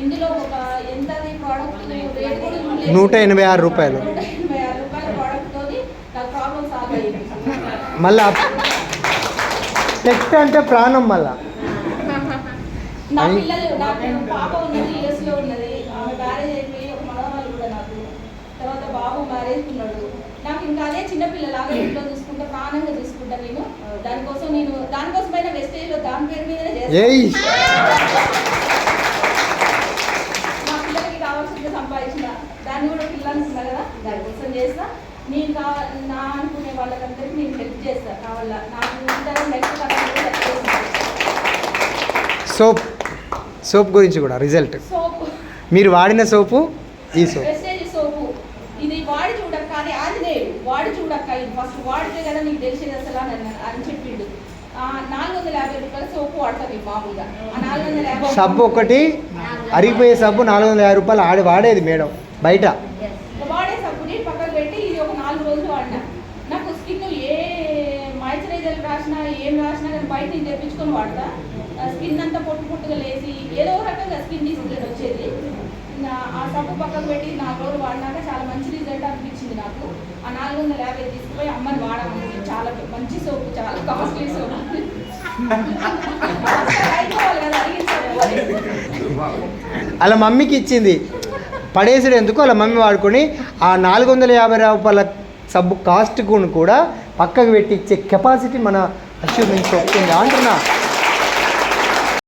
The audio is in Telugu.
ఇందులో ఒక ఎంతది ప్రోడక్ట్ రేట్ కూడా ₹186 186 రూపాయల ప్రోడక్ట్ తోని నాకు ప్రాబ్లమ్ సాల్వ్ అయ్యింది. మళ్ళా నెక్స్ట్ అంటే ప్రాణం మళ్ళా. నా పిల్లలు నాకు పాప ఉన్నది యూఎస్ లో ఉన్నది, ఆమె మ్యారేజ్ అయిపోయి ఒక మనవాళ్ళు కూడా నాకు, తర్వాత బాబు మ్యారేజ్ ఉన్నాడు. నాకు ఇంకా అదే చిన్నపిల్లలాగా ఇంట్లో చూసుకుంటా ప్రాణంగా చూసుకుంటా నేను. దానికోసమైనా వెస్టేజ్ లో దాని పేరు మీదనే చేస్తాను. మా పిల్లలకి కావాల్సింది సంపాదించిన దాన్ని కూడా పిల్లలు ఉన్నారు కదా దానికోసం చేస్తా. నేను నా అనుకునే వాళ్ళకందరికీ నేను హెల్ప్ చేస్తాను. కావాలా నాకు నెక్స్ట్ సోప్ గురించి కూడా రిజల్ట్, సోపు మీరు వాడిన సోపు ఈ సోప్ వెస్టేజ్ సోపు ఇది వాడి చూడక్క అని ఆంజనేయుడు వాడి చూడక్క, ఇది ఫస్ట్ వాడితే కదా నీకు తెలిసేది అసలు అని చెప్పిండు. 450 రూపాయల సోపు వాడతాను మామూలుగా. ఆ 450 సబ్బు ఒకటి అరిగిపోయే సబ్బు ₹450 వాడేది మేడం బయట. వాడే సబ్బుని పక్కకు పెట్టి ఇది ఒక 4 రోజులు వాడినా. నాకు స్కిన్ ఏ మాయిశ్చరైజర్ రాసినా ఏం రాసినా కానీ బయట నేను తెప్పించుకొని వాడతా. స్కిన్ అంతా పొట్టుగా లేసి ఏదో రకంగా స్కిన్ డిసీజ్ వచ్చేది. ఆ సబ్బు పక్కకు పెట్టి 4 రోజులు వాడినాక చాలా మంచి రిజల్ట్ అనిపించింది నాకు. ఆ 450 తీసుకుపోయి అమ్మని వాడమని. చాలా మంచి సోపు, చాలా కాస్ట్లీ సోపు. అలా మమ్మీకి ఇచ్చింది, పడేసాడు ఎందుకు అలా మమ్మీ వాడుకొని ఆ ₹450 సబ్బు కాస్ట్ కూడా పక్కకు పెట్టి ఇచ్చే కెపాసిటీ మన అష్యూరెన్స్ వస్తుంది అంటున్నా.